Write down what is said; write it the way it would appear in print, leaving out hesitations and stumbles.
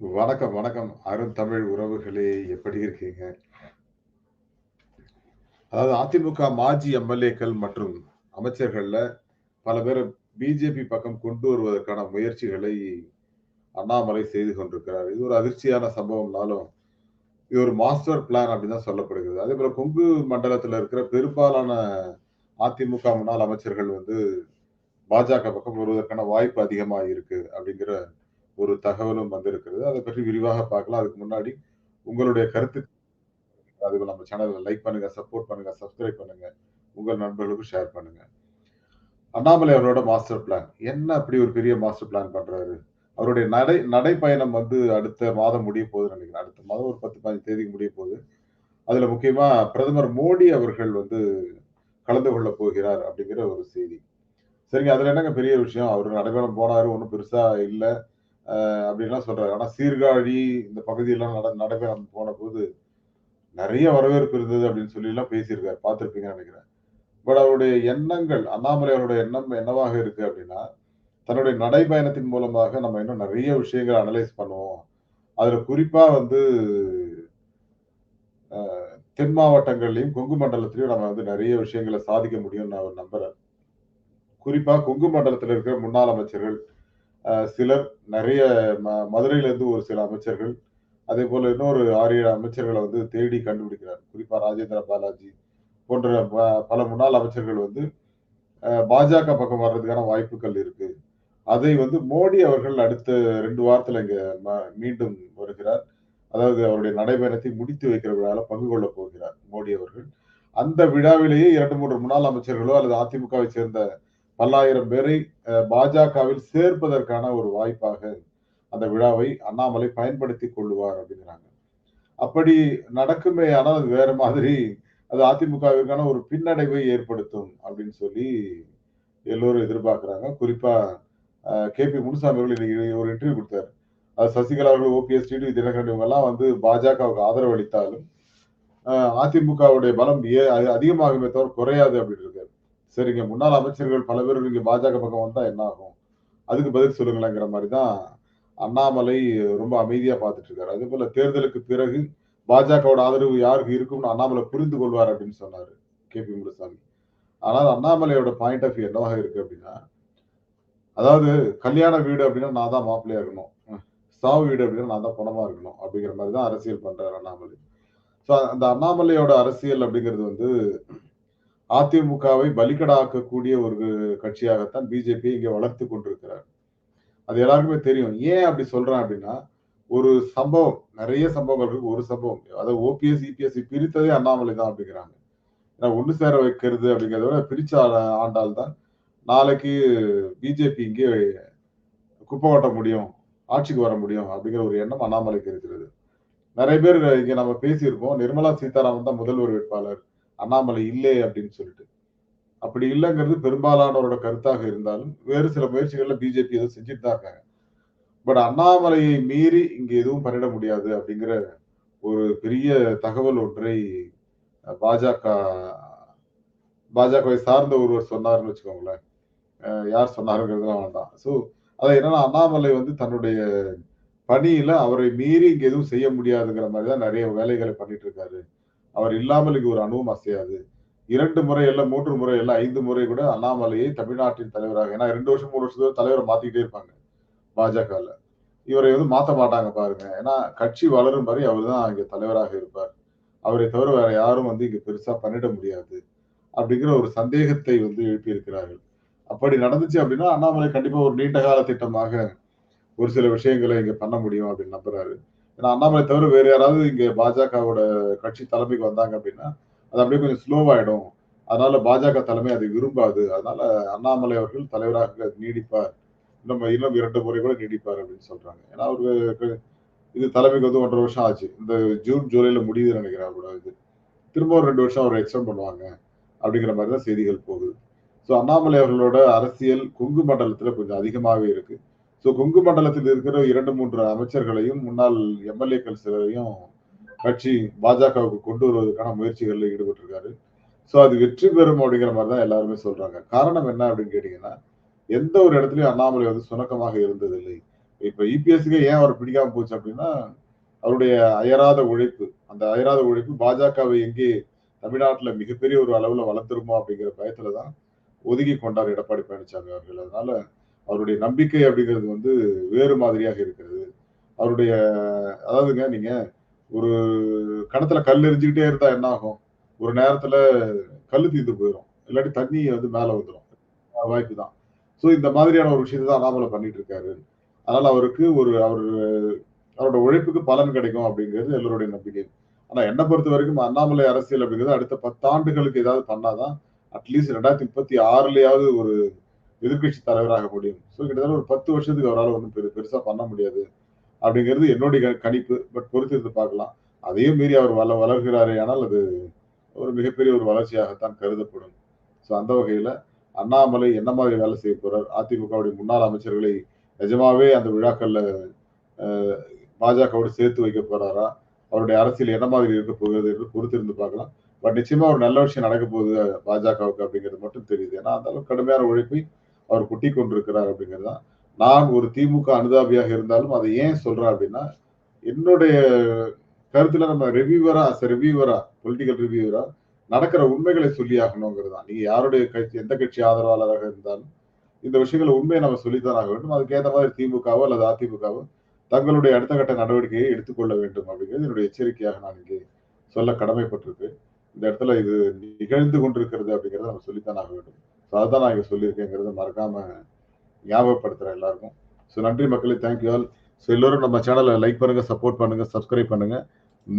வணக்கம், வணக்கம். அருந்தமிழ் உறவுகளே எப்படி இருக்கீங்க? அதாவது அதிமுக மாஜி எம்.எல்.ஏக்கள் மற்றும் அமைச்சர்கள்ல பல பேர பிஜேபி பக்கம் கொண்டு வருவதற்கான முயற்சிகளை அண்ணாமலை செய்து கொண்டிருக்கிறார். இது ஒரு அதிர்ச்சியான சம்பவம்னாலும், இது ஒரு மாஸ்டர் பிளான் அப்படின்னு தான் சொல்லப்படுகிறது. அதேபோல கொங்கு மண்டலத்தில இருக்கிற பெரும்பாலான அதிமுக முன்னாள் அமைச்சர்கள் வந்து பாஜக பக்கம் வருவதற்கான வாய்ப்பு அதிகமா இருக்கு அப்படிங்கிற ஒரு தகவலும் வந்திருக்கிறது. அத பற்றி விரிவாக பார்க்கலாம். அதுக்கு முன்னாடி உங்களுடைய கருத்து அதுக்கு நம்ம சேனல லைக் பண்ணுங்க, சப்போர்ட் பண்ணுங்க, சப்ஸ்கிரைப் பண்ணுங்க. உங்கள் நண்பர்களுக்கும் ஷேர் பண்ணுங்க. அண்ணாமலை அவரோட மாஸ்டர் பிளான். என்ன அப்படி ஒரு பெரிய மாஸ்டர் பிளான் பண்றாரு? அவருடைய நடைப்பயணம் வந்து அடுத்த மாதம் முடிய போகுதுன்னு நெனைக்கிறேன். அடுத்த மாதம் ஒரு 10, 15 தேதிக்கு முடிய போகுது. அதுல முக்கியமா பிரதமர் மோடி அவர்கள் வந்து கலந்து கொள்ளப் போகிறார் அப்படிங்கிற ஒரு செய்தி. சரிங்க. அதுல என்னங்க பெரிய விஷயம்? அவரு நடைப்பயணம் போனாரு. ஒண்ணும் பெருசா இல்ல. அப்படின்லாம் சொல்றாரு. ஆனா சீர்காழி இந்த பகுதியெல்லாம் நடைப்பயணம் போனபோது நெறைய வரவேற்பு இருந்தது அப்படின்னு சொல்லிலாம் பேசியிருக்காரு. பார்த்திருப்பீங்கன்னு நெனைக்கிறேன். பட் அவருடைய எண்ணங்கள் அண்ணாமலை அவருடைய எண்ணம் என்னவாக இருக்கு அப்படின்னா, தன்னுடைய நடைப்பயணத்தின் மூலமாக நம்ம இன்னும் நெறைய விஷயங்கள அனலைஸ் பண்ணுவோம். அதுல குறிப்பா வந்து அ தென் மாவட்டங்கள்லயும், கொங்கு மண்டலத்திலயும் நம்ம வந்து நெறைய விஷயங்கள சாதிக்க முடியும்னு அவர் நம்புறார். குறிப்பா கொங்கு மண்டலத்தில இருக்கிற முன்னாள் அமைச்சர்கள், சிலர் நெறைய மதுரையிலிருந்து ஒரு சில அமைச்சர்கள், அதேபோல இன்னொரு 6, 7 அமைச்சர்கள வந்து தேடி கண்டுபிடிக்கிறார். குறிப்பா ராஜேந்திர பாலாஜி போன்ற பல முன்னாள் அமைச்சர்கள் வந்து பாஜக பக்கம் வர்றதுக்கான வாய்ப்புகள் இருக்கு. அதை வந்து மோடி அவர்கள் அடுத்த 2 வாரத்துல இங்க மீண்டும் வருகிறார். அதாவது அவருடைய நடைபயணத்தை முடித்து வைக்கிற விழால பங்கு கொள்ளப் போகிறார் மோடி அவர்கள். அந்த விழாவிலேயே 2, 3 முன்னாள் அமைச்சர்களோ அல்லது அதிமுகவை சேர்ந்த பல்லாயிரம் பேரை பாஜகவில் சேர்ப்பதற்கான ஒரு வாய்ப்பாக அந்த விழாவை அண்ணாமலை பயன்படுத்திக் கொள்ளுவார் அப்படிங்கிறாங்க. அப்படி நடக்குமேயானால் அது வேற மாதிரி அது அதிமுகவிற்கான ஒரு பின்னடைவை ஏற்படுத்தும் அப்படின்னு சொல்லி எல்லோரும் எதிர்பார்க்கிறாங்க. குறிப்பா கே.பி. முனுசாமி அவர்கள் இன்னைக்கு ஒரு இன்டர்வியூ குடுத்தாரு. சசிகலா அவர்கள், ஓபிஎஸ், டிடிவி தினகரன் இவங்கலாம் வந்து பாஜகவுக்கு ஆதரவு அளித்தாலும், அ அதிமுகவுடைய பலம் அதிகமாகுமே தவிர குறையாது அப்படின்னு இருக்காரு. சரிங்க, முன்னாள் அமைச்சர்கள் பல பேர் இங்க பாஜக பக்கம் வந்தா என்ன ஆகும்? அதுக்கு பதில் சொல்லுங்களேங்கிற மாரி தான் அண்ணாமலை ரொம்ப அமைதியா பார்த்துட்டு இருக்காரு. அதேபோல தேர்தலுக்கு பிறகு பாஜகவோட ஆதரவு யாருக்கு இருக்கும்னு அண்ணாமலை புரிந்து கொள்வார் அப்படின்னு சொன்னாரு கே.பி. முனுசாமி. ஆனால் அண்ணாமலையோட பாயிண்ட் ஆஃப் வியூ என்னவாக இருக்கு அப்படின்னா, அதாவது கல்யாண வீடு அப்படின்னா நான் தான் மாப்பிள்ளையா இருக்கணும். சாவு வீடு அப்படின்னா நான் தான் பொணமா இருக்கணும். அப்படிங்கிற மாரி தான் அரசியல் பண்றாரு அண்ணாமலை. ஸோ அந்த அண்ணாமலையோட அரசியல் அப்படிங்கிறது வந்து அதிமுகவை பலிகடா ஆக்கக்கூடிய ஒரு கட்சியாகத்தான் பிஜேபி இங்க வளர்த்துக் கொண்டிருக்கிறார். அது எல்லாருக்குமே தெரியும். ஏன் அப்படி சொல்றேன் அப்படின்னா, ஒரு சம்பவம், நெறைய சம்பவங்கள் இருக்கு. ஒரு சம்பவம். அதாவது ஓபிஎஸ், இபிஎஸ்ஸை பிரித்ததே அண்ணாமலை தான் அப்படிங்கிறாங்க. ஏன்னா ஒண்ணு சேர வைக்கிறது அப்படிங்கிறத விட பிரிச்சு ஆண்டால் தான் நாளைக்கு பிஜேபி இங்கே குப்பை கொட்ட முடியும். ஆட்சிக்கு வர முடியும் அப்படிங்கிற ஒரு எண்ணம் அண்ணாமலைக்கு இருக்கிறது. நெறைய பேர் இங்க நம்ம பேசியிருக்கோம். நிர்மலா சீதாராமன் தான் முதல்வர் வேட்பாளர். அண்ணாமலை இல்லே அப்படின்னு சொல்லிட்டு. அப்படி இல்லங்கிறது பெரும்பாலானோரோட கருத்தாக இருந்தாலும், வேறு சில முயற்சிகள்ல பிஜேபி ஏதோ செஞ்சுட்டு தான் இருக்காங்க. பட் அண்ணாமலையை மீறி இங்க எதுவும் பண்ணிட முடியாது அப்படிங்கிற ஒரு பெரிய தகவல் ஒன்றை பாஜக பாஜகவை சார்ந்த ஒருவர் சொன்னார்ன்னு வச்சுக்கோங்களேன். யார் சொன்னாருங்கிறதெல்லாம் வேண்டாம். அது என்னன்னா அண்ணாமலை வந்து தன்னுடைய பணியில அவரை மீறி இங்க எதுவும் செய்ய முடியாதுங்கிற மாரி தான் நெறைய வேலைகள பண்ணிட்டு இருக்காரு. அவர் இல்லாமல் இங்க ஒரு அணுவும் அசையாது. 2 முறை இல்ல, 3 முறை இல்ல, 5 முறை கூட அண்ணாமலையை தமிழ்நாட்டின் தலைவராக ஏன்னா 2 வருஷம், 3 வருஷத்துக்கு தலைவர மாத்திக்கிட்டே இருப்பாங்க பாஜகல. இவரை வந்து மாத்த மாட்டாங்க பாருங்க. ஏன்னா கட்சி வளரும் வரை அவர் தான் இங்க தலைவராக இருப்பார். அவரை தவிர வேற யாரும் வந்து இங்க பெருசா பண்ணிட முடியாது. அப்படிங்கிற ஒரு சந்தேகத்தை வந்து எழுப்பியிருக்கிறார்கள். அப்படி நடந்துச்சு அப்படின்னா, அண்ணாமலை கண்டிப்பா ஒரு நீண்ட கால திட்டமாக ஒரு சில விஷயங்கள இங்க பண்ண முடியும் அப்படின்னு நம்புறாரு. ஏன்னா அண்ணாமலை தவிர வேற யாராவது இங்க பாஜகவோட கட்சி தலைமைக்கு வந்தாங்க அப்படின்னா, அது அப்படியே கொஞ்சம் ஸ்லோவாயிடும். அதனால பாஜக தலைமை அதை விரும்பாது. அதனால அண்ணாமலை அவர்கள் தலைவராக நீடிப்பார். இன்னும் 2 முறை கூட நீடிப்பார் அப்படின்னு சொல்றாங்க. ஏன்னா அவருக்கு இது தலைமைக்கு வந்து 1 1/2 வருஷம் ஆச்சு. இந்த ஜூன், ஜூலைல முடியுதுன்னு நினைக்கிறேன் அவரோட இது. திரும்ப ஒரு 2 வருஷம் அவர எக்ஸ்டெண்ட் பண்ணுவாங்க. அப்படிங்கிற மாரி தான் செய்திகள் போகுது. அண்ணாமலை அவர்களோட அரசியல் கொங்கு மண்டலத்தில கொஞ்சம் அதிகமாவே இருக்கு. கொங்கு மண்டலத்தில் இருக்கிற 2, 3 அமைச்சர்களையும், முன்னாள் எம்.எல்.ஏக்கள் சிலரையும் கட்சி பாஜகவுக்கு கொண்டு வருவதற்கான முயற்சிகள்ல ஈடுபட்டிருக்காரு. அது வெற்றி பெறும் அப்படிங்கிற மாரி தான் எல்லாருமே சொல்றாங்க. காரணம் என்ன அப்படின்னு கேட்டீங்கன்னா, எந்த ஒரு இடத்துலயும் அண்ணாமலை வந்து சுணக்கமாக இருந்ததில்லை. இப்ப இபிஎஸ்க்கு ஏன் அவர் பிடிக்காம போச்சு அப்படின்னா, அவருடைய அயராத உழைப்பு. அந்த அயராத உழைப்பு பாஜகவை எங்கே தமிழ்நாட்டுல மிகப்பெரிய ஒரு அளவுல வளர்த்துருமோ அப்படிங்கிற பயத்துல தான் ஒதுங்கி கொண்டார் எடப்பாடி பழனிசாமி அவர்கள். அதனால அவருடைய நம்பிக்கை அப்படிங்கிறது வந்து வேறு மாதிரியாக இருக்கிறது. அவருடைய அதாவதுங்க நீங்க ஒரு கிணத்துல கல் எறிஞ்சுக்கிட்டே இருந்தா என்ன ஆகும்? ஒரு நேரத்துல கல்லு தீர்ந்து போயிரும். இல்லாட்டி தண்ணி வந்து மேல வந்துரும். வாய்ப்பு தான். ஸோ இந்த மாதிரியான ஒரு விஷயத்த தான் அண்ணாமலை பண்ணிட்டு இருக்காரு. அதனால அவருக்கு அவரோட உழைப்புக்கு பலன் கிடைக்கும் அப்படிங்கிறது எல்லோருடைய நம்பிக்கை. ஆனா என்ன பொறுத்தவரைக்கும் அண்ணாமலை அரசியல் அப்படிங்கிறது அடுத்த 10 ஆண்டுகளுக்கு ஏதாவது பண்ணாதான், அட்லீஸ்ட் 2036லயாவது ஒரு எதிர்க்கட்சி தலைவராக முடியும். ஸோ கிட்டத்தட்ட ஒரு 10 வருஷத்துக்கு அவரால ஒண்ணும் பெருசா பண்ண முடியாது. அப்படிங்கிறது என்னுடைய கணிப்பு. பட் பொறுத்திருந்து பார்க்கலாம். அதையும் மீறி அவர் வளர்கிறாரேயானால் அது ஒரு மிகப்பெரிய ஒரு வளர்ச்சியாகத்தான் கருதப்படும். ஸோ அந்த வகையில அண்ணாமலை என்ன மாதிரி வேலை செய்ய போறார்? அதிமுகவுடைய முன்னாள் அமைச்சர்களை நிஜமாவே அந்த விழாக்கள்ல அ பாஜகவோடு சேர்த்து வைக்க போறாரா? அவருடைய அரசியல் என்ன மாதிரி இருக்க போகிறது என்று பொறுத்திருந்து பார்க்கலாம். பட் நிச்சயமா ஒரு நல்ல விஷயம் நடக்க போகுது பாஜகவுக்கு அப்படிங்கிறது மட்டும் தெரியுது. ஏன்னா, அந்த அளவுக்கு கடுமையான உழைப்பை அவர் கொட்டிக் கொண்டிருக்கிறார் அப்படிங்கிறது தான். நான் ஒரு திமுக அனுதாபியாக இருந்தாலும் அதை ஏன் சொல்றேன் அப்படின்னா, என்னுடைய கருத்துல நம்ம ரிவ்யூவரா பொலிட்டிக்கல் ரிவ்யூவரா நடக்கிற உண்மைகளை சொல்லி ஆகணுங்கிறது தான். நீங்க யாருடைய கட்சி எந்த கட்சி ஆதரவாளராக இருந்தாலும் இந்த விஷயங்கள உண்மையை நம்ம சொல்லித்தான் ஆக வேண்டும். அதுக்கேத்த மாதிரி திமுகவோ அல்லது அதிமுகவோ தங்களுடைய அடுத்த கட்ட நடவடிக்கையை எடுத்துக்கொள்ள வேண்டும் அப்படிங்கிறது என்னுடைய எச்சரிக்கையாக நான் இங்கே சொல்ல கடமைப்பட்டிருக்கு. இந்த இடத்துல இது நிகழ்ந்து கொண்டிருக்கிறது அப்படிங்கிறத நம்ம சொல்லித்தான் ஆக வேண்டும். ஸோ அதான் நான் இங்க சொல்லியிருக்கேங்கிறத மறக்காம ஞாபகப்படுத்துறேன் எல்லாருக்கும். ஸோ நன்றி மக்களே. Thank you all. ஸோ எல்லோரும் நம்ம சேனலை லைக் பண்ணுங்க, சப்போர்ட் பண்ணுங்க, சப்ஸ்கிரைப் பண்ணுங்க.